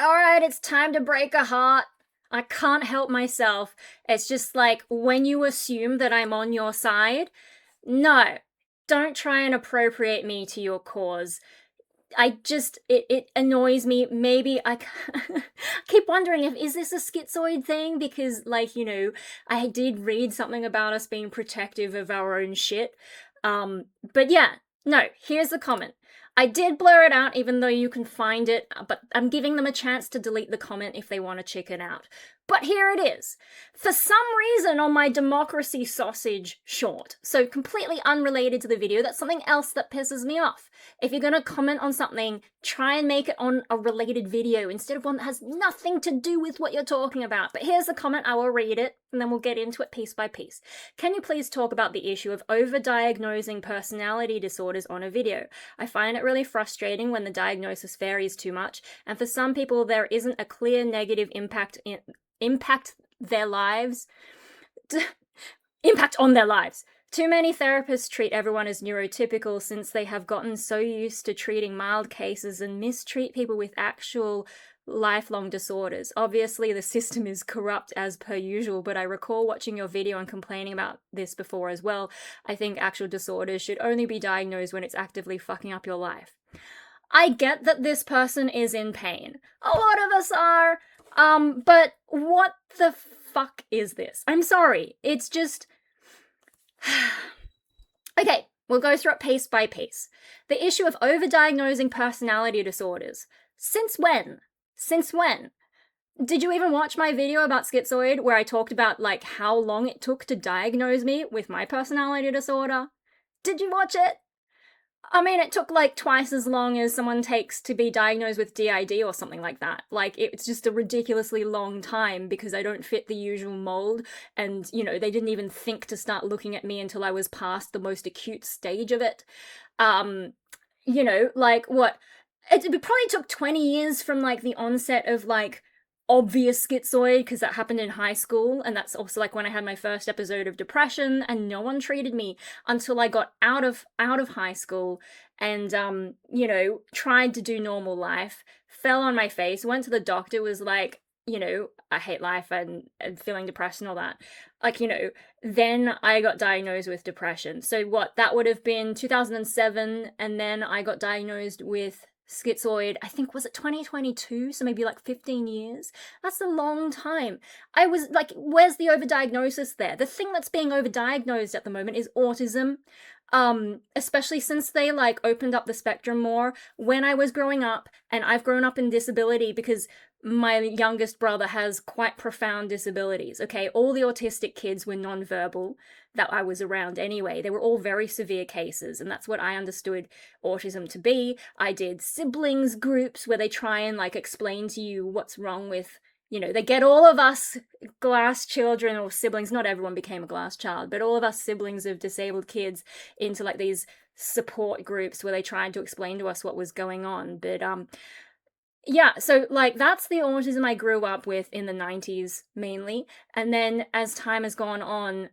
Alright, it's time to break a heart. I can't help myself. It's just like when you assume that I'm on your side, no, don't try and appropriate me to your cause. It annoys me. Maybe I keep wondering if is this a schizoid thing, because I did read something about us being protective of our own shit. But yeah, no, here's the comment. I did blur it out even though you can find it, but I'm giving them a chance to delete the comment if they want to check it out. But here it is. For some reason on my democracy sausage short, so completely unrelated to the video, that's something else that pisses me off. If you're gonna comment on something, try and make it on a related video instead of one that has nothing to do with what you're talking about. But here's the comment, I will read it, and then we'll get into it piece by piece. Can you please talk about the issue of overdiagnosing personality disorders on a video? I find it really frustrating when the diagnosis varies too much, and for some people there isn't a clear negative impact on their lives. Too many therapists treat everyone as neurotypical since they have gotten so used to treating mild cases and mistreat people with actual lifelong disorders. Obviously, the system is corrupt as per usual, but I recall watching your video and complaining about this before as well. I think actual disorders should only be diagnosed when it's actively fucking up your life. I get that this person is in pain. A lot of us are. But what the fuck is this? I'm sorry. It's just... Okay, we'll go through it piece by piece. The issue of overdiagnosing personality disorders. Since when? Since when? Did you even watch my video about schizoid where I talked about, how long it took to diagnose me with my personality disorder? Did you watch it? I mean, it took twice as long as someone takes to be diagnosed with DID or something like that. It's just a ridiculously long time because I don't fit the usual mold, and, they didn't even think to start looking at me until I was past the most acute stage of it. What? It probably took 20 years from, the onset of, obvious schizoid, because that happened in high school, and that's also when I had my first episode of depression, and no one treated me until I got out of high school and tried to do normal life, fell on my face, went to the doctor, was like, I hate life and feeling depressed and all that. Then I got diagnosed with depression. So that would have been 2007, and then I got diagnosed with schizoid, I think, was it 2022? So maybe 15 years. That's a long time. I was where's the overdiagnosis there? The thing that's being overdiagnosed at the moment is autism. Especially since they opened up the spectrum more. When I was growing up, and I've grown up in disability because my youngest brother has quite profound disabilities, okay? All the autistic kids were nonverbal that I was around anyway. They were all very severe cases, and that's what I understood autism to be. I did siblings groups where they try and explain to you what's wrong with, they get all of us glass children or siblings, not everyone became a glass child, but all of us siblings of disabled kids into these support groups where they tried to explain to us what was going on. But yeah, so that's the autism I grew up with in the 90s mainly. And then as time has gone on,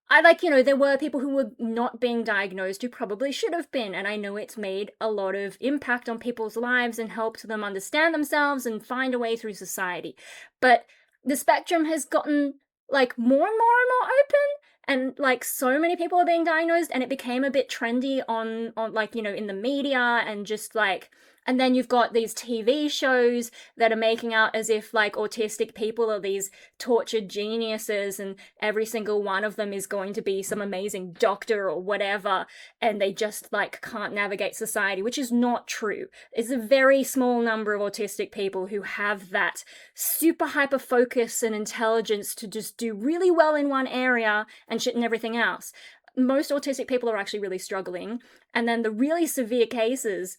there were people who were not being diagnosed who probably should have been, and I know it's made a lot of impact on people's lives and helped them understand themselves and find a way through society. But the spectrum has gotten more and more and more open, and so many people are being diagnosed, and it became a bit trendy on in the media, and just and then you've got these TV shows that are making out as if autistic people are these tortured geniuses, and every single one of them is going to be some amazing doctor or whatever, and they just can't navigate society, which is not true. It's a very small number of autistic people who have that super hyper focus and intelligence to just do really well in one area and shit in everything else. Most autistic people are actually really struggling, and then the really severe cases,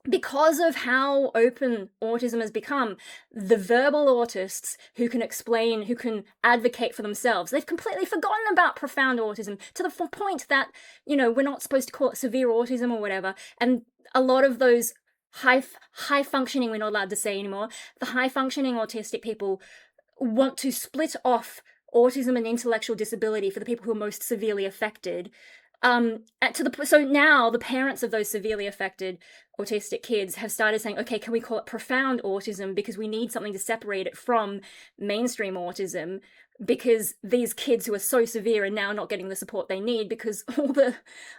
because of how open autism has become, the verbal autists who can explain, who can advocate for themselves, they've completely forgotten about profound autism, to the point that, we're not supposed to call it severe autism or whatever. And a lot of those high functioning, we're not allowed to say anymore, the high functioning autistic people want to split off autism and intellectual disability for the people who are most severely affected, So now the parents of those severely affected autistic kids have started saying, okay, can we call it profound autism, because we need something to separate it from mainstream autism, because these kids who are so severe are now not getting the support they need, because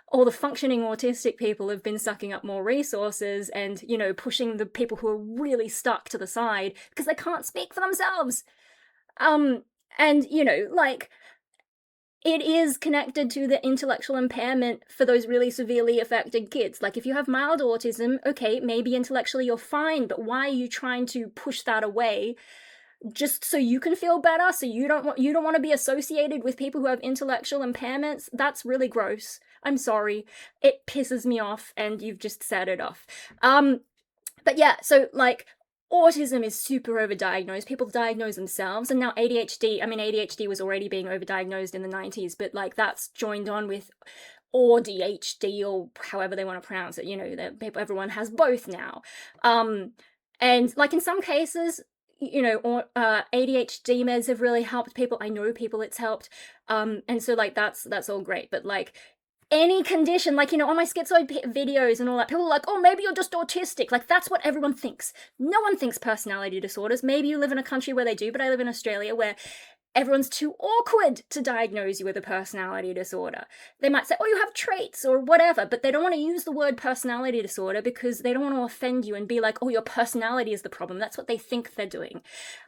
all the functioning autistic people have been sucking up more resources and, you know, pushing the people who are really stuck to the side because they can't speak for themselves. And, you know, like, it is connected to the intellectual impairment for those really severely affected kids. Like, if you have mild autism, okay, maybe intellectually you're fine, but why are you trying to push that away just so you can feel better? So you don't want to be associated with people who have intellectual impairments? That's really gross. I'm sorry. It pisses me off, and you've just set it off. But yeah, so like, autism is super overdiagnosed. People diagnose themselves, and now ADHD. I mean, ADHD was already being overdiagnosed in the 90s, but like, that's joined on with or DHD, or however they want to pronounce it. You know, that everyone has both now. And like, in some cases, you know, ADHD meds have really helped people. I know people it's helped. And so like, that's all great. But like, any condition, like, you know, on my schizoid videos and all that, people are like, oh, maybe you're just autistic. Like, that's what everyone thinks. No one thinks personality disorders. Maybe you live in a country where they do, but I live in Australia, where everyone's too awkward to diagnose you with a personality disorder. They might say, oh, you have traits or whatever, but they don't want to use the word personality disorder because they don't want to offend you and be like, oh, your personality is the problem. That's what they think they're doing.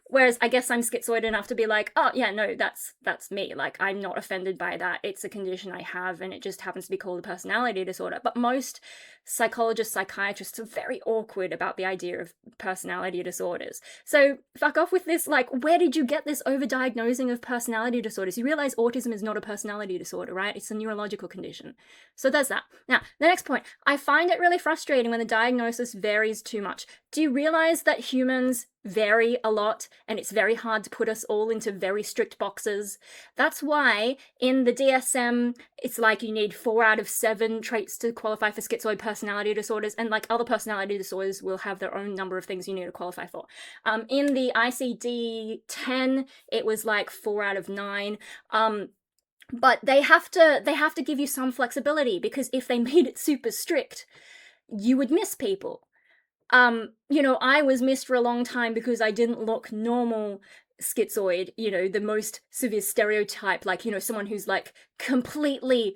Whereas I guess I'm schizoid enough to be like, oh yeah, no, that's me. Like, I'm not offended by that. It's a condition I have, and it just happens to be called a personality disorder. But most psychologists, psychiatrists are very awkward about the idea of personality disorders. So fuck off with this, like, where did you get this overdiagnosing of personality disorders? You realize autism is not a personality disorder, right? It's a neurological condition. So there's that. Now, the next point. I find it really frustrating when the diagnosis varies too much. Do you realize that humans vary a lot, and it's very hard to put us all into very strict boxes? That's why in the DSM, it's like you need 4 out of 7 traits to qualify for schizoid personality disorders, and like, other personality disorders will have their own number of things you need to qualify for. In the ICD-10, it was like 4 out of 9. But they have to give you some flexibility, because if they made it super strict, you would miss people. You know, I was missed for a long time because I didn't look normal schizoid, you know, the most severe stereotype, like, you know, someone who's like completely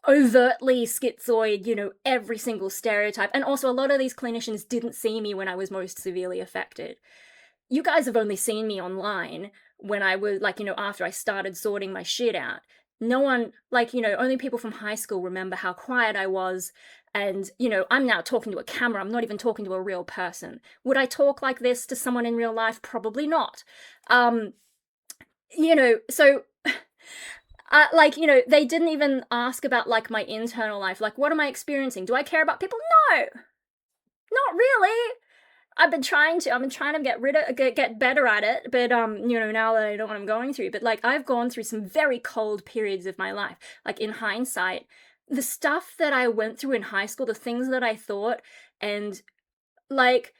overtly schizoid, you know, every single stereotype. And also, a lot of these clinicians didn't see me when I was most severely affected. You guys have only seen me online when I was like, you know, after I started sorting my shit out. No one, like, you know, only people from high school remember how quiet I was. And, you know, I'm now talking to a camera. I'm not even talking to a real person. Would I talk like this to someone in real life? Probably not. You know, so, like, you know, they didn't even ask about, like, my internal life. Like, what am I experiencing? Do I care about people? No! Not really! I've been trying to get better at it, but you know, now that I know what I'm going through. But like, I've gone through some very cold periods of my life. Like, in hindsight, the stuff that I went through in high school, the things that I thought, and like,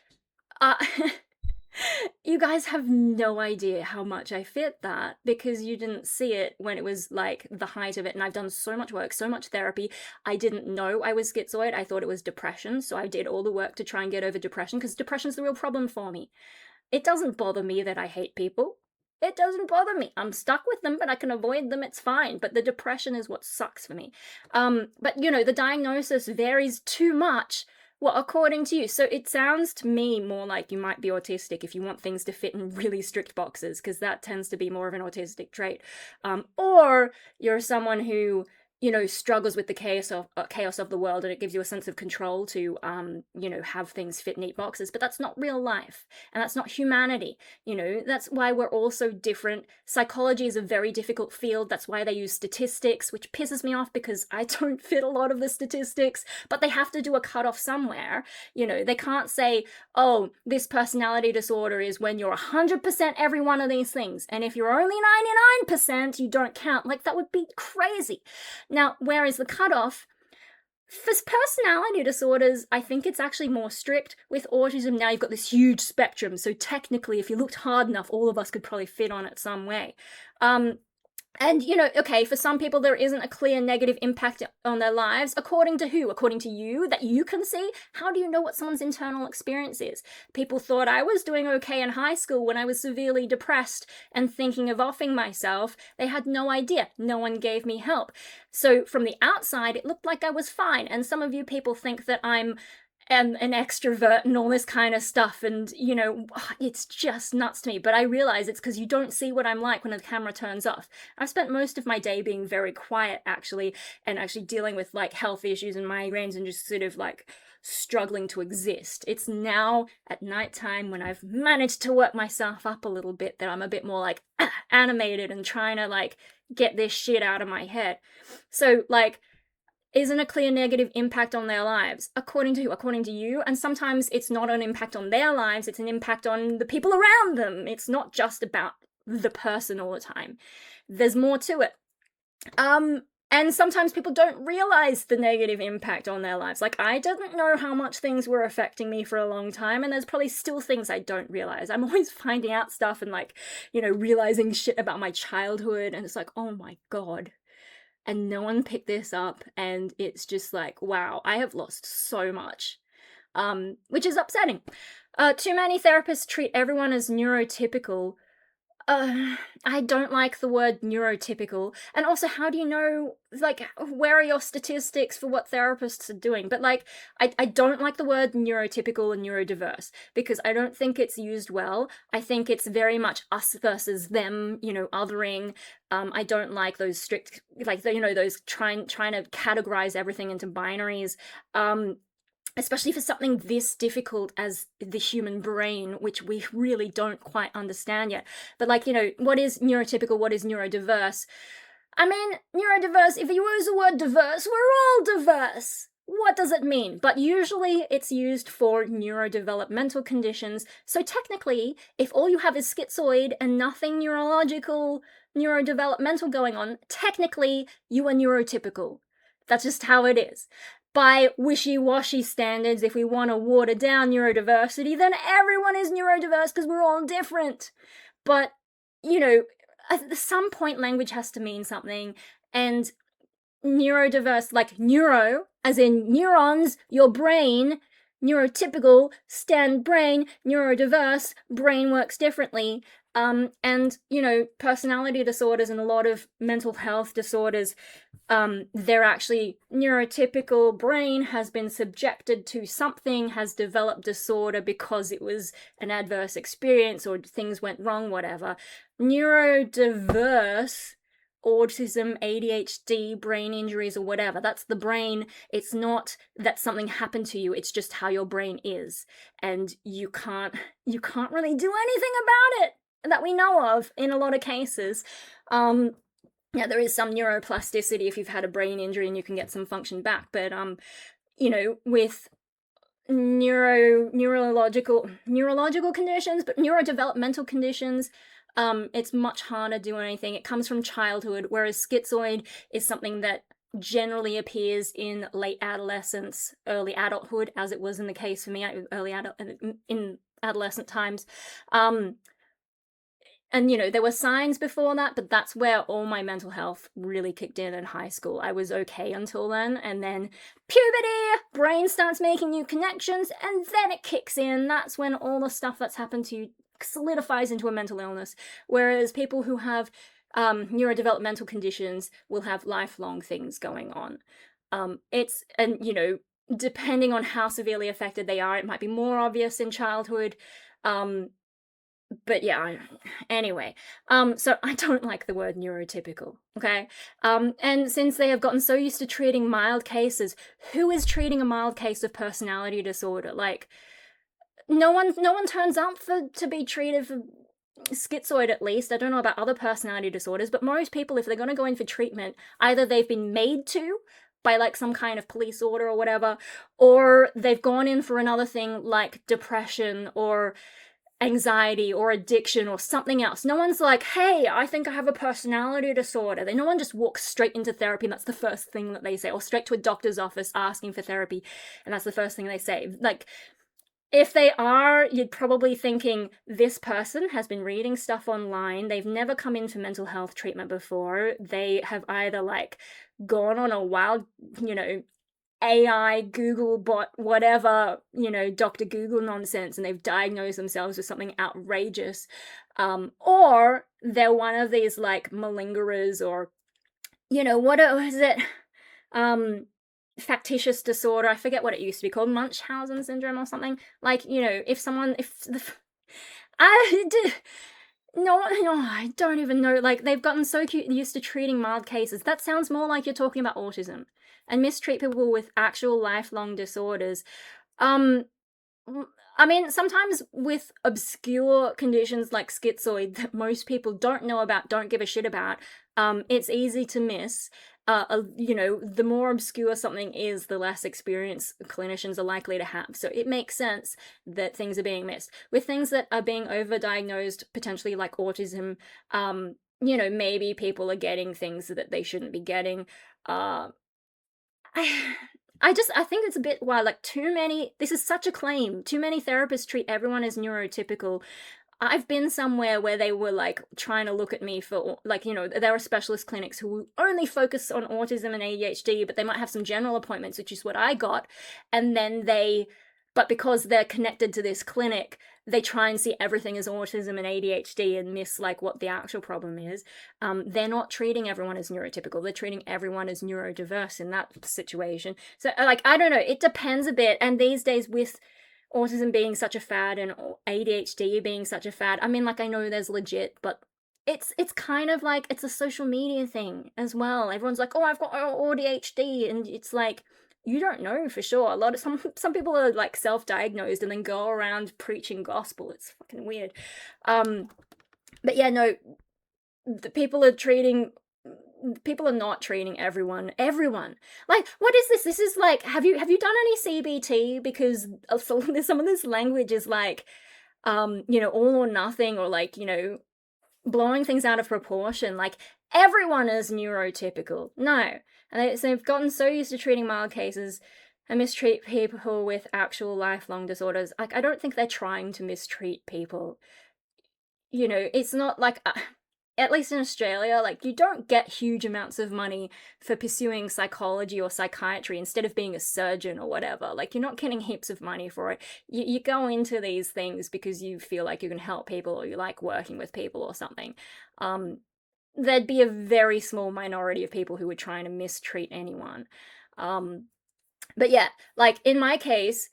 you guys have no idea how much I fit that, because you didn't see it when it was like the height of it. And I've done so much work, so much therapy. I didn't know I was schizoid. I thought it was depression. So I did all the work to try and get over depression, because depression's the real problem for me. It doesn't bother me that I hate people. It doesn't bother me. I'm stuck with them, but I can avoid them. It's fine. But the depression is what sucks for me. But you know, the diagnosis varies too much. Well, according to you. So it sounds to me more like you might be autistic if you want things to fit in really strict boxes, because that tends to be more of an autistic trait. Or you're someone who, you know, struggles with the chaos of the world, and it gives you a sense of control to, you know, have things fit neat boxes. But that's not real life, and that's not humanity. You know, that's why we're all so different. Psychology is a very difficult field. That's why they use statistics, which pisses me off, because I don't fit a lot of the statistics. But they have to do a cutoff somewhere. You know, they can't say, oh, this personality disorder is when you're 100% every one of these things, and if you're only 99%, you don't count. Like, that would be crazy. Now, where is the cutoff? For personality disorders, I think it's actually more strict. With autism, now you've got this huge spectrum, so technically, if you looked hard enough, all of us could probably fit on it some way. And, okay, for some people there isn't a clear negative impact on their lives. According to who? According to you, that you can see? How do you know what someone's internal experience is? People thought I was doing okay in high school when I was severely depressed and thinking of offing myself. They had no idea. No one gave me help. So from the outside, it looked like I was fine. And some of you people think that I'm an extrovert and all this kind of stuff, and it's just nuts to me. But I realize it's because you don't see what I'm like when the camera turns off. I've spent most of my day being very quiet, actually, and actually dealing with like health issues and migraines and just sort of like struggling to exist. It's now at nighttime, when I've managed to work myself up a little bit, that I'm a bit more like animated and trying to like get this shit out of my head. So like, isn't a clear negative impact on their lives. According to who? According to you. And sometimes it's not an impact on their lives, it's an impact on the people around them. It's not just about the person all the time. There's more to it. And sometimes people don't realize the negative impact on their lives. Like, I didn't know how much things were affecting me for a long time, and there's probably still things I don't realize. I'm always finding out stuff and like, realizing shit about my childhood, and it's like, oh my god. And no one picked this up, and it's just like, wow, I have lost so much, which is upsetting. Too many therapists treat everyone as neurotypical. I don't like the word neurotypical. And also, how do you know, like, where are your statistics for what therapists are doing? But like, I don't like the word neurotypical and neurodiverse, because I don't think it's used well. I think it's very much us versus them, othering. I don't like those strict, like, those trying to categorize everything into binaries. Especially for something this difficult as the human brain, which we really don't quite understand yet. But like, what is neurotypical, what is neurodiverse? I mean, neurodiverse, if you use the word diverse, we're all diverse. What does it mean? But usually it's used for neurodevelopmental conditions. So technically, if all you have is schizoid and nothing neurological, neurodevelopmental going on, technically you are neurotypical. That's just how it is. By wishy-washy standards, if we want to water down neurodiversity, then everyone is neurodiverse because we're all different. But, at some point language has to mean something, and neurodiverse, like neuro, as in neurons, your brain, neurotypical, stand brain, neurodiverse, brain works differently. And, personality disorders and a lot of mental health disorders, they're actually neurotypical brain has been subjected to something, has developed disorder because it was an adverse experience or things went wrong, whatever. Neurodiverse, autism, ADHD, brain injuries, or whatever, that's the brain. It's not that something happened to you, it's just how your brain is. And you can't really do anything about it that we know of in a lot of cases. Yeah, there is some neuroplasticity if you've had a brain injury and you can get some function back, but with neurological conditions, but neurodevelopmental conditions, it's much harder to do anything. It comes from childhood, whereas schizoid is something that generally appears in late adolescence, early adulthood, as it was in the case for me, in adolescent times. And, there were signs before that, but that's where all my mental health really kicked in high school. I was okay until then, and then puberty, brain starts making new connections, and then it kicks in. That's when all the stuff that's happened to you solidifies into a mental illness. Whereas people who have neurodevelopmental conditions will have lifelong things going on. Depending on how severely affected they are, it might be more obvious in childhood. But yeah, anyway, so I don't like the word neurotypical, okay? And since they have gotten so used to treating mild cases, who is treating a mild case of personality disorder? Like, no one turns up to be treated for schizoid, at least. I don't know about other personality disorders, but most people, if they're going to go in for treatment, either they've been made to by like some kind of police order or whatever, or they've gone in for another thing like depression or anxiety or addiction or something else. No one's like, hey, I think I have a personality disorder. No one just walks straight into therapy and that's the first thing that they say, or straight to a doctor's office asking for therapy and that's the first thing they say. Like, If they are, you're probably thinking, this person has been reading stuff online, they've never come into mental health treatment before, they have either like gone on a wild, you know, AI, Google bot, whatever, you know, Dr. Google nonsense, and they've diagnosed themselves with something outrageous. Or they're one of these like malingerers, or, you know, what is it? Factitious disorder. I forget what it used to be called, Munchausen syndrome or something. Like, you know, if I did. No, I don't even know. Like, they've gotten so used to treating mild cases. That sounds more like you're talking about autism, and mistreat people with actual lifelong disorders. Um, I mean, sometimes with obscure conditions like schizoid that most people don't know about, don't give a shit about, it's easy to miss. You know, the more obscure something is, the less experience clinicians are likely to have. So it makes sense that things are being missed. With things that are being overdiagnosed, potentially like autism, you know, maybe people are getting things that they shouldn't be getting. Uh, I think it's a bit wild. Like, this is such a claim. Too many therapists treat everyone as neurotypical. I've been somewhere where they were like trying to look at me for, like, you know, there are specialist clinics who only focus on autism and ADHD, but they might have some general appointments, which is what I got. And then but because they're connected to this clinic, they try and see everything as autism and ADHD and miss like what the actual problem is. They're not treating everyone as neurotypical. They're treating everyone as neurodiverse in that situation. So like, I don't know, it depends a bit. And these days with autism being such a fad and ADHD being such a fad, I mean, like, I know there's legit, but it's kind of like, it's a social media thing as well. Everyone's like, oh, I've got ADHD, and it's like, you don't know for sure. Some people are like self-diagnosed and then go around preaching gospel. It's fucking weird. But yeah, no, the people are not treating everyone. Like, what is this? This is like, have you done any CBT? Because some of this language is like, you know, all or nothing, or like, you know, blowing things out of proportion. Like, everyone is neurotypical. No. And they've gotten so used to treating mild cases and mistreat people with actual lifelong disorders. Like, I don't think they're trying to mistreat people. You know, it's not like, at least in Australia, like, you don't get huge amounts of money for pursuing psychology or psychiatry instead of being a surgeon or whatever. Like, you're not getting heaps of money for it. You go into these things because you feel like you can help people, or you like working with people or something. There'd be a very small minority of people who were trying to mistreat anyone. But yeah, like, in my case,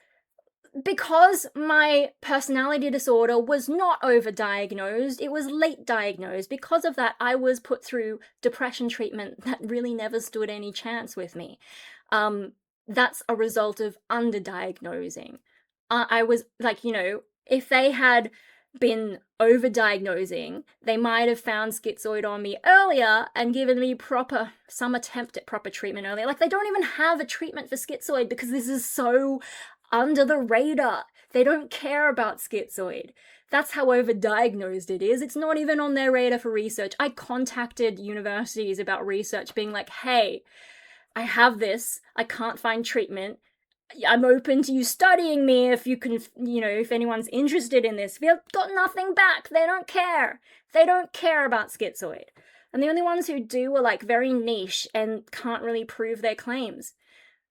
because my personality disorder was not overdiagnosed, it was late diagnosed. Because of that, I was put through depression treatment that really never stood any chance with me. That's a result of underdiagnosing. I was like, you know, if they had been overdiagnosing, they might have found schizoid on me earlier and given me some attempt at proper treatment earlier. Like, they don't even have a treatment for schizoid because this is so under the radar. They don't care about schizoid. That's how overdiagnosed it is. It's not even on their radar for research. I contacted universities about research, being like, hey, I have this, I can't find treatment. I'm open to you studying me if you can, you know, if anyone's interested in this. They've got nothing back. They don't care. They don't care about schizoid. And the only ones who do are like very niche and can't really prove their claims.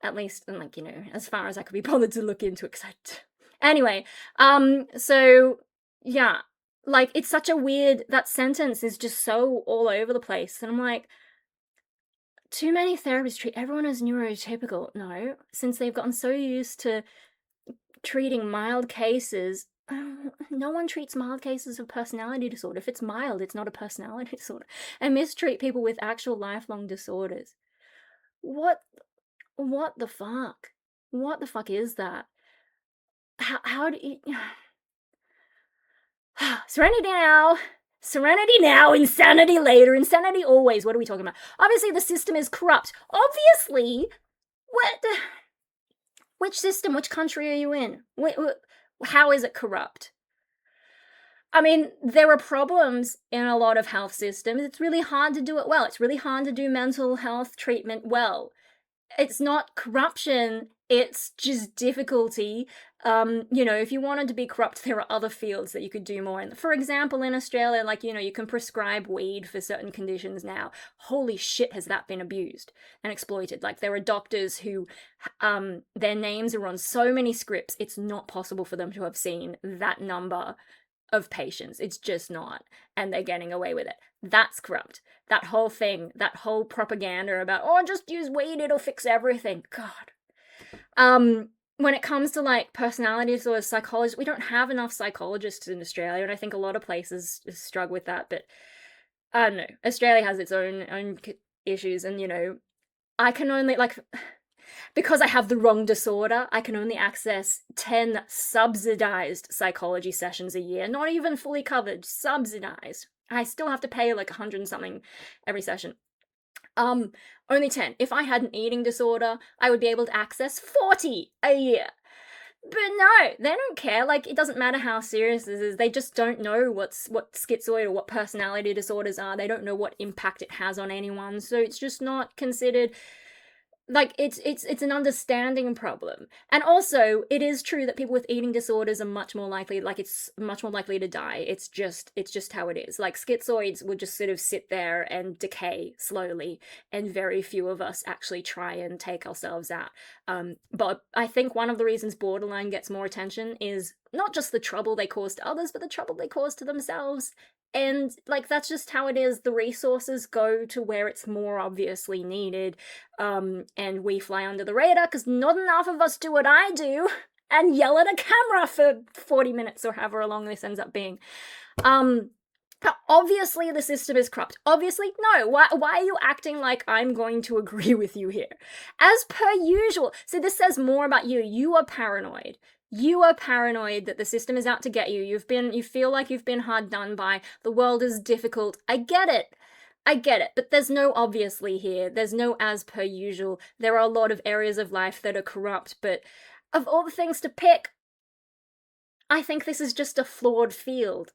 At least, and like, you know, as far as I could be bothered to look into it. Anyway, so yeah, like, it's such a weird, that sentence is just so all over the place. And I'm like, too many therapists treat everyone as neurotypical. No, since they've gotten so used to treating mild cases, no one treats mild cases of personality disorder. If it's mild, it's not a personality disorder. And mistreat people with actual lifelong disorders. What the fuck? What the fuck is that? How do you... Serenity now, insanity later, insanity always. What are we talking about? Obviously, the system is corrupt. Obviously, which system, which country are you in? How is it corrupt? I mean, there are problems in a lot of health systems. It's really hard to do it well. It's really hard to do mental health treatment well. It's not corruption, It's just difficulty. If you wanted to be corrupt, there are other fields that you could do more in. For example, in Australia, like, you can prescribe weed for certain conditions now. Holy shit, has that been abused and exploited. Like, there are doctors who, their names are on so many scripts, it's not possible for them to have seen that number of patients. It's just not. And they're getting away with it. That's corrupt. That whole thing, that whole propaganda about, oh, just use weed, it'll fix everything. God. When it comes to like personality disorders, psychologists, we don't have enough psychologists in Australia, and I think a lot of places struggle with that. But I don't know. Australia has its own issues, and I can only like because I have the wrong disorder, I can only access 10 subsidized psychology sessions a year, not even fully covered, subsidized. I still have to pay like 100 and something every session. Only 10. If I had an eating disorder, I would be able to access 40 a year. But no, they don't care. Like, it doesn't matter how serious this is. They just don't know what schizoid or what personality disorders are. They don't know what impact it has on anyone. So it's just not considered. Like, it's an understanding problem. And also, it is true that people with eating disorders are much more likely, like, it's much more likely to die. It's just how it is. Like, schizoids will just sort of sit there and decay slowly, and very few of us actually try and take ourselves out. But I think one of the reasons borderline gets more attention is not just the trouble they cause to others, but the trouble they cause to themselves. And, like, that's just how it is. The resources go to where it's more obviously needed. And we fly under the radar because not enough of us do what I do and yell at a camera for 40 minutes or however long this ends up being. Obviously the system is corrupt. Obviously, no. Why are you acting like I'm going to agree with you here? As per usual. So this says more about you. You are paranoid. You are paranoid that the system is out to get you. You feel like you've been hard done by. The world is difficult. I get it. But there's no obviously here. There's no as per usual. There are a lot of areas of life that are corrupt, but of all the things to pick, I think this is just a flawed field.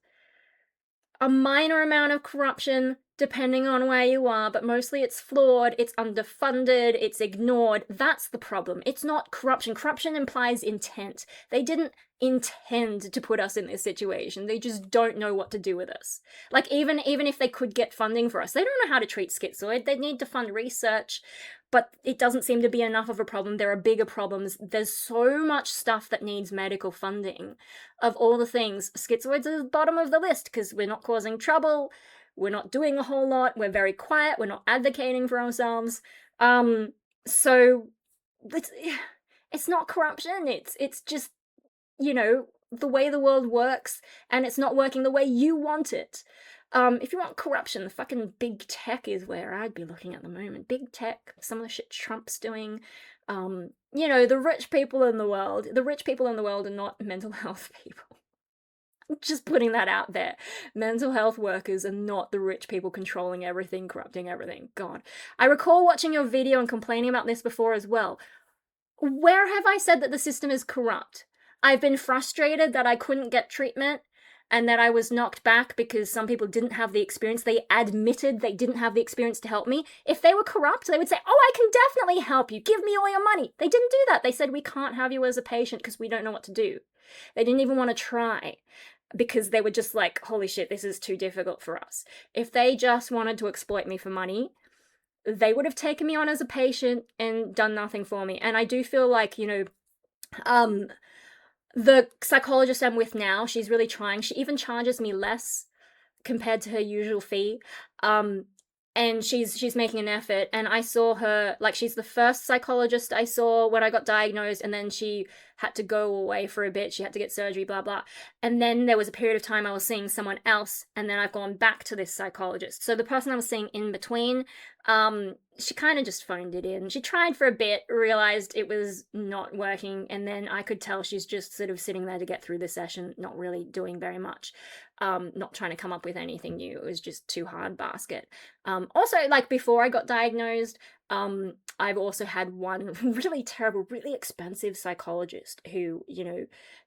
A minor amount of corruption, depending on where you are, but mostly it's flawed, it's underfunded, it's ignored. That's the problem. It's not corruption. Corruption implies intent. They didn't intend to put us in this situation. They just don't know what to do with us. Like, even if they could get funding for us, they don't know how to treat schizoid. They need to fund research, but it doesn't seem to be enough of a problem. There are bigger problems. There's so much stuff that needs medical funding. Of all the things, schizoid's at the bottom of the list because we're not causing trouble, we're not doing a whole lot, we're very quiet, we're not advocating for ourselves. So it's not corruption, it's just, the way the world works, and it's not working the way you want it. If you want corruption, fucking big tech is where I'd be looking at the moment. Big tech, some of the shit Trump's doing. The rich people in the world. The rich people in the world are not mental health people. Just putting that out there. Mental health workers are not the rich people controlling everything, corrupting everything. God. I recall watching your video and complaining about this before as well. Where have I said that the system is corrupt? I've been frustrated that I couldn't get treatment and that I was knocked back because some people didn't have the experience. They admitted they didn't have the experience to help me. If they were corrupt, they would say, oh, I can definitely help you. Give me all your money. They didn't do that. They said, we can't have you as a patient because we don't know what to do. They didn't even want to try because they were just like, holy shit, this is too difficult for us. If they just wanted to exploit me for money, they would have taken me on as a patient and done nothing for me. And I do feel like, the psychologist I'm with now, she's really trying. She even charges me less compared to her usual fee. And she's making an effort. And I saw her, like, she's the first psychologist I saw when I got diagnosed, and then she had to go away for a bit. She had to get surgery, blah, blah. And then there was a period of time I was seeing someone else, and then I've gone back to this psychologist. So the person I was seeing in between, she kind of just phoned it in. She tried for a bit, realized it was not working, and then I could tell she's just sort of sitting there to get through the session, not really doing very much, not trying to come up with anything new. It was just too hard basket. Also, like, before I got diagnosed, I've also had one really terrible, really expensive psychologist who,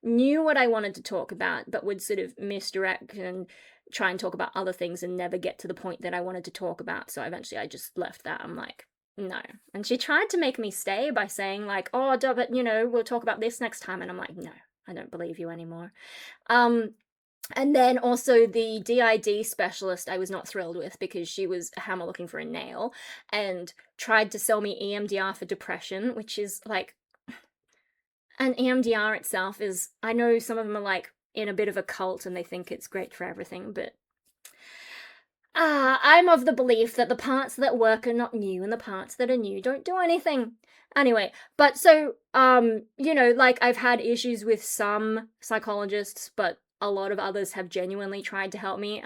knew what I wanted to talk about, but would sort of misdirect and try and talk about other things and never get to the point that I wanted to talk about. So eventually I just left that. I'm like, No. And she tried to make me stay by saying like, oh, but we'll talk about this next time. And I'm like, no, I don't believe you anymore. And then also the DID specialist I was not thrilled with because she was a hammer looking for a nail and tried to sell me EMDR for depression, which is like, and EMDR itself is, I know some of them are like in a bit of a cult and they think it's great for everything, but I'm of the belief that the parts that work are not new and the parts that are new don't do anything. Anyway, but so, like I've had issues with some psychologists, but a lot of others have genuinely tried to help me.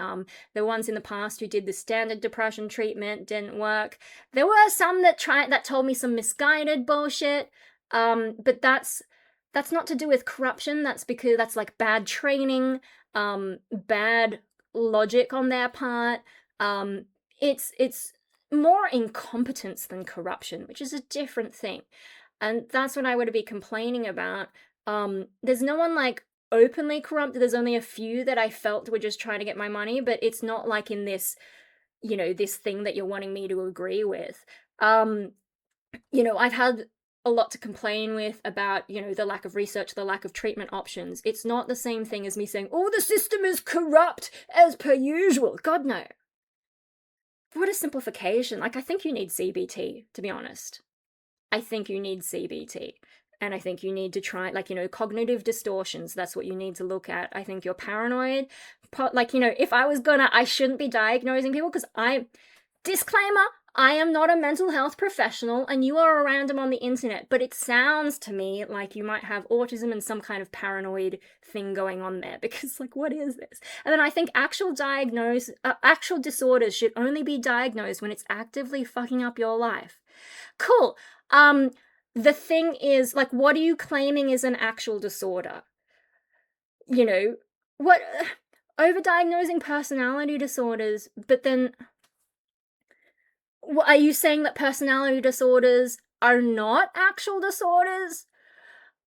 The ones in the past who did the standard depression treatment didn't work. There were some that told me some misguided bullshit. But that's not to do with corruption. That's because that's like bad training, bad logic on their part. It's more incompetence than corruption, which is a different thing. And that's what I would be complaining about. There's no one like openly corrupt. There's only a few that I felt were just trying to get my money, but it's not like in this, this thing that you're wanting me to agree with. I've had a lot to complain with about, the lack of research, the lack of treatment options. It's not the same thing as me saying, oh, the system is corrupt as per usual. God, no. What a simplification. Like, I think you need CBT, to be honest. I think you need CBT. And I think you need to try, like, cognitive distortions. That's what you need to look at. I think you're paranoid. If I was I shouldn't be diagnosing people because disclaimer, I am not a mental health professional and you are around them on the internet, but it sounds to me like you might have autism and some kind of paranoid thing going on there because, like, what is this? And then I think actual disorders should only be diagnosed when it's actively fucking up your life. Cool. The thing is, like, what are you claiming is an actual disorder? What? Overdiagnosing personality disorders, but then are you saying that personality disorders are not actual disorders?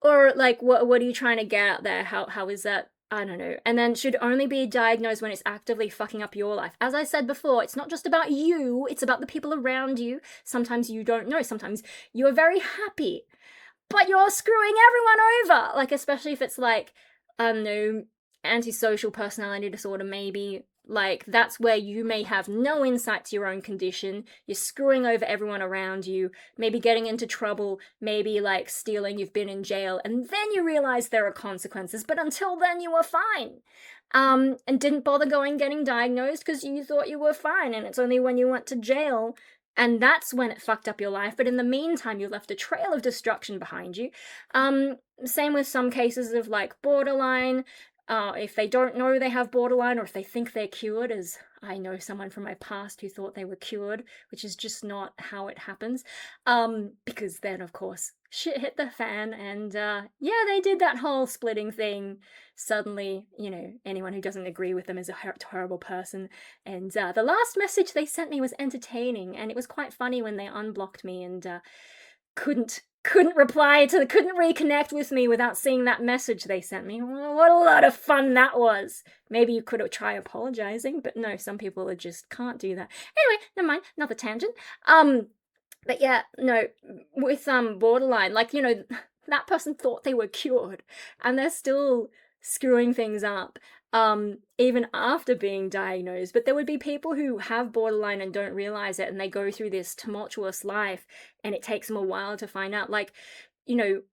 Or, like, what are you trying to get out there? How is that? I don't know. And then should only be diagnosed when it's actively fucking up your life. As I said before, it's not just about you, it's about the people around you. Sometimes you don't know. Sometimes you're very happy, but you're screwing everyone over. Like, especially if it's like, I don't know, antisocial personality disorder, maybe. Like, that's where you may have no insight to your own condition. You're screwing over everyone around you, maybe getting into trouble, maybe like stealing, you've been in jail, and then you realize there are consequences, but until then you were fine. And didn't bother getting diagnosed because you thought you were fine, and it's only when you went to jail and that's when it fucked up your life. But in the meantime, you left a trail of destruction behind you. Same with some cases of like borderline. If they don't know they have borderline, or if they think they're cured, as I know someone from my past who thought they were cured, which is just not how it happens. Because then, of course, shit hit the fan, and yeah, they did that whole splitting thing. Suddenly, anyone who doesn't agree with them is a horrible person. And the last message they sent me was entertaining, and it was quite funny when they unblocked me and couldn't reconnect with me without seeing that message they sent me. Well, what a lot of fun that was. Maybe you could have tried apologizing, but no, some people just can't do that. Anyway, never mind, another tangent. But yeah, no, with borderline, like, that person thought they were cured and they're still screwing things up even after being diagnosed. But there would be people who have borderline and don't realize it, and they go through this tumultuous life and it takes them a while to find out. Like, you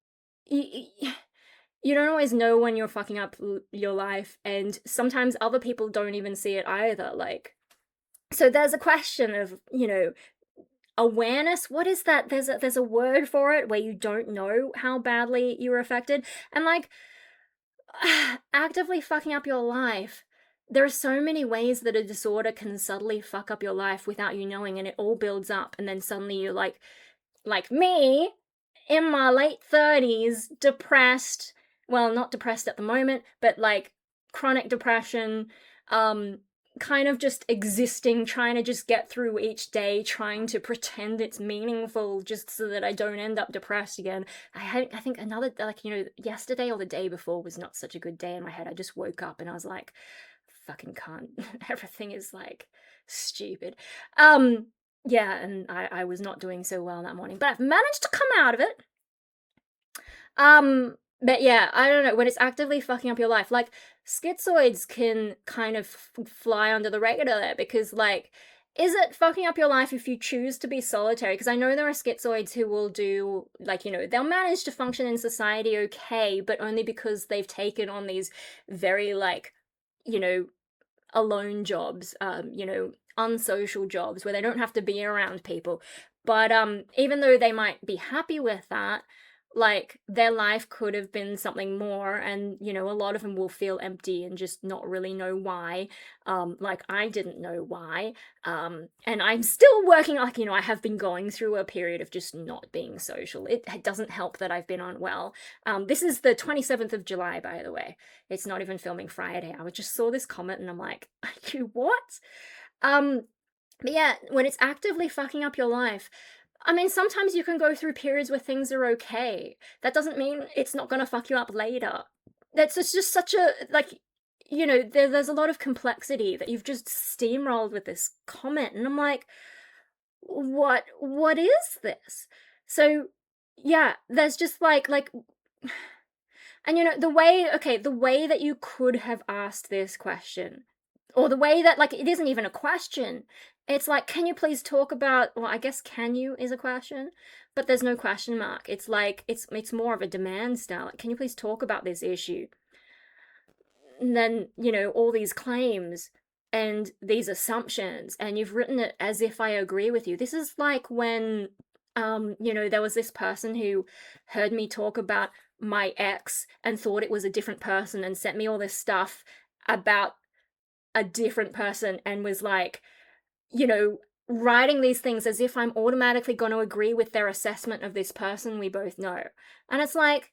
don't always know when you're fucking up your life, and sometimes other people don't even see it either. Like, so there's a question of, awareness. What is that? There's a word for it where you don't know how badly you were affected. And like, actively fucking up your life. There are so many ways that a disorder can subtly fuck up your life without you knowing, and it all builds up, and then suddenly you're like me, in my late 30s, depressed. Well, not depressed at the moment, but like chronic depression, kind of just existing, trying to just get through each day, trying to pretend it's meaningful just so that I don't end up depressed again. I think another, like, yesterday or the day before was not such a good day in my head. I just woke up and I was like, fucking can't. Everything is like stupid. Yeah, and I was not doing so well that morning, but I've managed to come out of it. But yeah, I don't know, when it's actively fucking up your life, like, schizoids can kind of fly under the radar there because, like, is it fucking up your life if you choose to be solitary? Because I know there are schizoids who will do, like, they'll manage to function in society okay, but only because they've taken on these very, like, you know, alone jobs, unsocial jobs where they don't have to be around people. But even though they might be happy with that, like, their life could have been something more, and a lot of them will feel empty and just not really know why. Like, I didn't know why. And I'm still working, like, I have been going through a period of just not being social. It doesn't help that I've been unwell. This is the 27th of July, by the way. It's not even filming Friday. I just saw this comment and I'm like, you what? Um, but yeah, when it's actively fucking up your life, I mean, sometimes you can go through periods where things are okay. That doesn't mean it's not gonna fuck you up later. It's just such a, like, there's a lot of complexity that you've just steamrolled with this comment, and I'm like, what is this? So, yeah, there's just like, and the way that you could have asked this question, or the way that, like, it isn't even a question. It's like, can you please talk about, well, I guess can you is a question, but there's no question mark. It's like, it's more of a demand style. Like, can you please talk about this issue? And then, all these claims and these assumptions, and you've written it as if I agree with you. This is like when, there was this person who heard me talk about my ex and thought it was a different person and sent me all this stuff about a different person and was like, writing these things as if I'm automatically going to agree with their assessment of this person we both know. And it's like,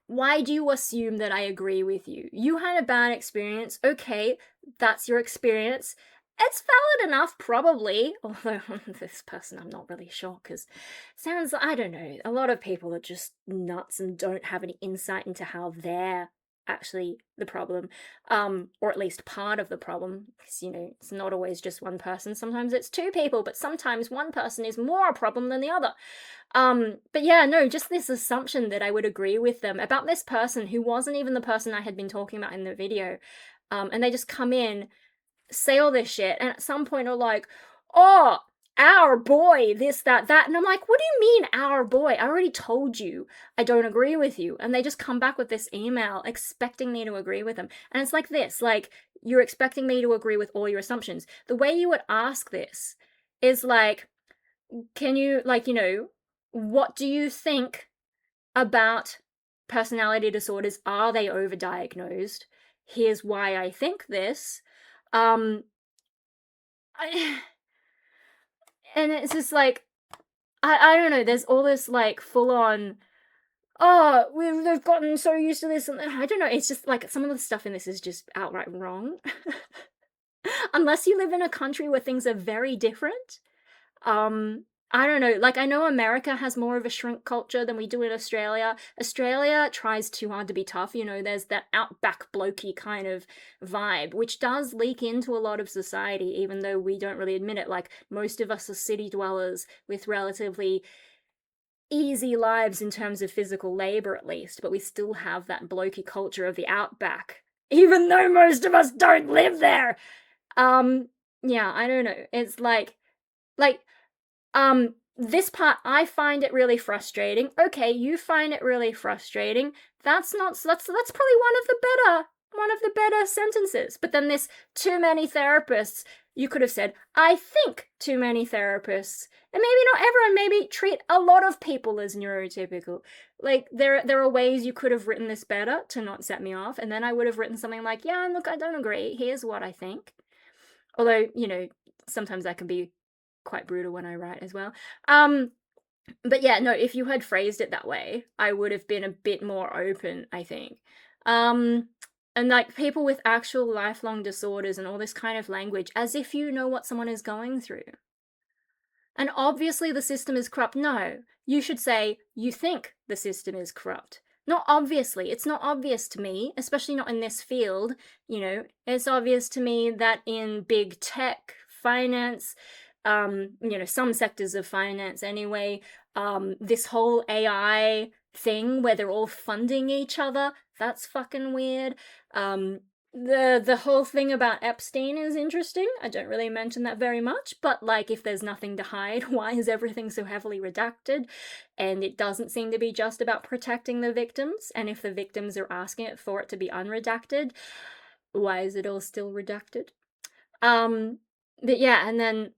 why do you assume that I agree with you? You had a bad experience. Okay, that's your experience. It's valid enough, probably. Although, this person, I'm not really sure, because sounds, I don't know, a lot of people are just nuts and don't have any insight into how they're actually the problem, or at least part of the problem, because, it's not always just one person. Sometimes it's two people, but sometimes one person is more a problem than the other. But yeah, no, just this assumption that I would agree with them about this person who wasn't even the person I had been talking about in the video. And they just come in, say all this shit, and at some point are like, oh, our boy, this, that, that. And I'm like, what do you mean, our boy? I already told you I don't agree with you. And they just come back with this email expecting me to agree with them. And it's like this, like, you're expecting me to agree with all your assumptions. The way you would ask this is like, can you, like, what do you think about personality disorders? Are they overdiagnosed? Here's why I think this. I, and it's just like, I don't know, there's all this, like, full-on, oh, they've gotten so used to this, and I don't know, it's just, like, some of the stuff in this is just outright wrong. Unless you live in a country where things are very different. I don't know, like, I know America has more of a shrink culture than we do in Australia. Australia tries too hard to be tough, there's that outback blokey kind of vibe, which does leak into a lot of society, even though we don't really admit it. Like, most of us are city dwellers with relatively easy lives in terms of physical labor, at least, but we still have that blokey culture of the outback, even though most of us don't live there. Yeah, I don't know, it's like, this part, I find it really frustrating. Okay, you find it really frustrating. That's probably one of the better sentences. But then this, too many therapists, you could have said, I think too many therapists. And maybe not everyone, maybe treat a lot of people as neurotypical. Like, there are ways you could have written this better to not set me off, and then I would have written something like, yeah, look, I don't agree. Here's what I think. Although, sometimes I can be quite brutal when I write as well. But yeah, no, if you had phrased it that way, I would have been a bit more open, I think. And like, people with actual lifelong disorders and all this kind of language, as if you know what someone is going through. And obviously the system is corrupt. No, you should say, you think the system is corrupt. Not obviously. It's not obvious to me, especially not in this field. It's obvious to me that in big tech, finance, some sectors of finance anyway. This whole AI thing where they're all funding each other, that's fucking weird. The whole thing about Epstein is interesting. I don't really mention that very much, but like, if there's nothing to hide, why is everything so heavily redacted? And it doesn't seem to be just about protecting the victims, and if the victims are asking it for it to be unredacted, why is it all still redacted? But yeah, and then,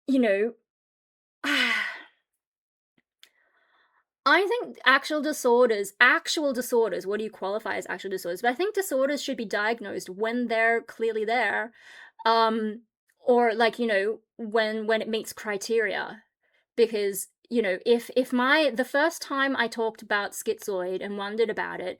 you know, I think actual disorders, what do you qualify as actual disorders? But I think disorders should be diagnosed when they're clearly there. Or like, when it meets criteria. Because, if the first time I talked about schizoid and wondered about it,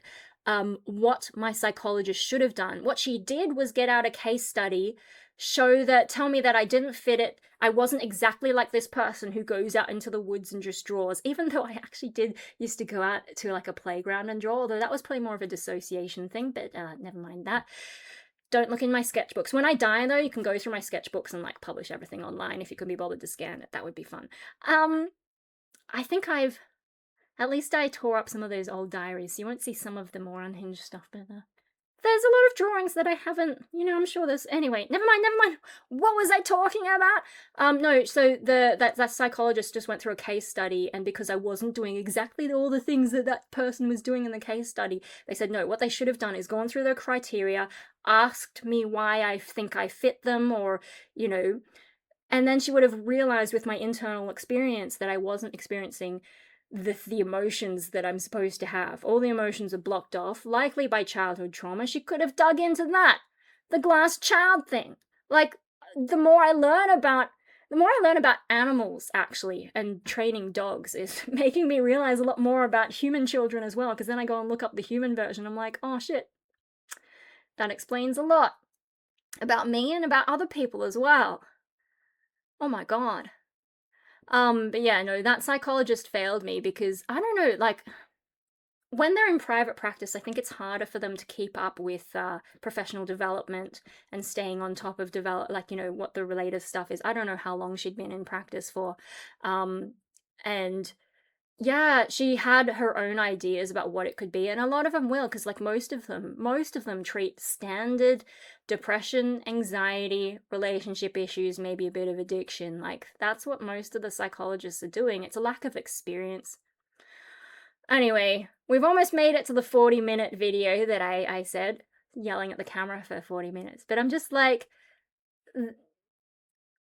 what my psychologist should have done, what she did was get out a case study, tell me that I didn't fit it. I wasn't exactly like this person who goes out into the woods and just draws, even though I actually used to go out to like a playground and draw, although that was probably more of a dissociation thing, but never mind that. Don't look in my sketchbooks. When I die, though, you can go through my sketchbooks and like publish everything online if you can be bothered to scan it. That would be fun. I think at least I tore up some of those old diaries, so you won't see some of the more unhinged stuff, but there's a lot of drawings that I haven't, I'm sure there's, anyway, never mind, what was I talking about? No, so that psychologist just went through a case study, and because I wasn't doing exactly all the things that person was doing in the case study, they said, no, what they should have done is gone through their criteria, asked me why I think I fit them, or, and then she would have realized with my internal experience that I wasn't experiencing the emotions that I'm supposed to have. All the emotions are blocked off, likely by childhood trauma. She could have dug into that. The glass child thing. Like, the more I learn about animals, actually, and training dogs is making me realize a lot more about human children as well, because then I go and look up the human version. I'm like, oh shit. That explains a lot about me and about other people as well. Oh my god. But yeah, no, that psychologist failed me because, I don't know, like, when they're in private practice, I think it's harder for them to keep up with professional development and staying on top of what the latest stuff is. I don't know how long she'd been in practice for. And yeah, she had her own ideas about what it could be, and a lot of them will, because like most of them treat standard depression, anxiety, relationship issues, maybe a bit of addiction. Like, that's what most of the psychologists are doing. It's a lack of experience. Anyway, we've almost made it to the 40-minute video that I said, yelling at the camera for 40 minutes, but I'm just like,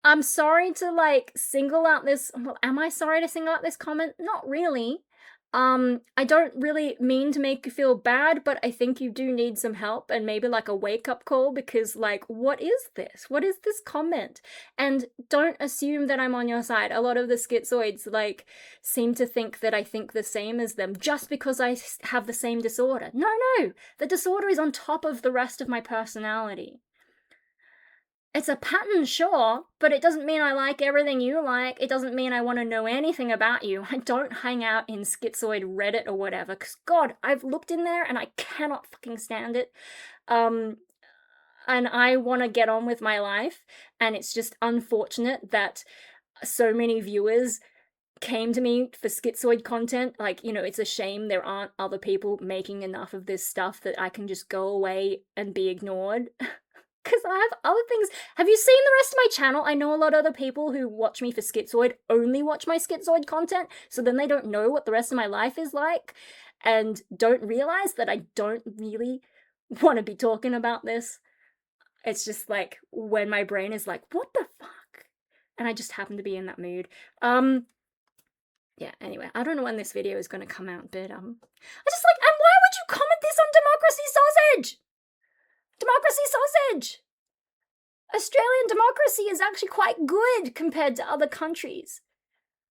I'm sorry to like single out this. Well, am I sorry to single out this comment? Not really. I don't really mean to make you feel bad, but I think you do need some help and maybe like a wake-up call, because like, what is this? What is this comment? And don't assume that I'm on your side. A lot of the schizoids like seem to think that I think the same as them just because I have the same disorder. No, the disorder is on top of the rest of my personality. It's a pattern, sure, but it doesn't mean I like everything you like. It doesn't mean I want to know anything about you. I don't hang out in schizoid Reddit or whatever, because God, I've looked in there and I cannot fucking stand it. And I want to get on with my life, and it's just unfortunate that so many viewers came to me for schizoid content. Like, it's a shame there aren't other people making enough of this stuff that I can just go away and be ignored. Because I have other things. Have you seen the rest of my channel? I know a lot of other people who watch me for schizoid only watch my schizoid content, so then they don't know what the rest of my life is like, and don't realize that I don't really want to be talking about this. It's just like, when my brain is like, what the fuck? And I just happen to be in that mood. Yeah, anyway, I don't know when this video is going to come out, but, I just like, and why would you comment this on Democracy Sausage? Democracy Sausage! Australian democracy is actually quite good compared to other countries.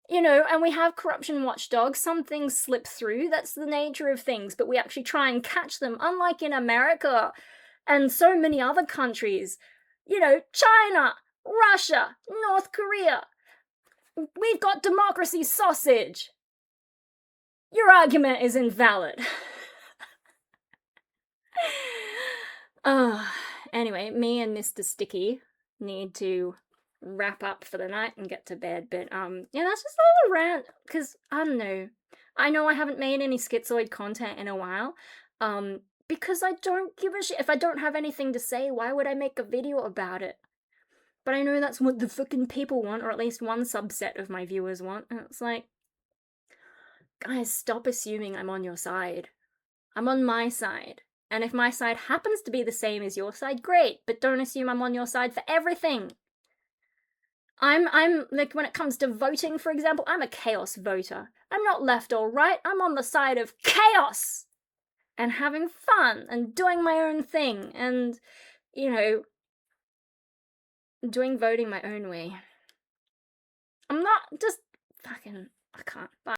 And we have corruption watchdogs. Some things slip through, that's the nature of things, but we actually try and catch them, unlike in America and so many other countries. China, Russia, North Korea. We've got Democracy Sausage. Your argument is invalid. Anyway, me and Mr. Sticky need to wrap up for the night and get to bed. But yeah, that's just a little rant, because I don't know. I know I haven't made any schizoid content in a while. Because I don't give a shit. If I don't have anything to say, why would I make a video about it? But I know that's what the fucking people want, or at least one subset of my viewers want. And it's like, guys, stop assuming I'm on your side. I'm on my side. And if my side happens to be the same as your side, great, but don't assume I'm on your side for everything. I'm like, when it comes to voting, for example, I'm a chaos voter. I'm not left or right, I'm on the side of chaos! And having fun, and doing my own thing, and, you know, doing voting my own way. I'm not just fucking, I can't. Bye.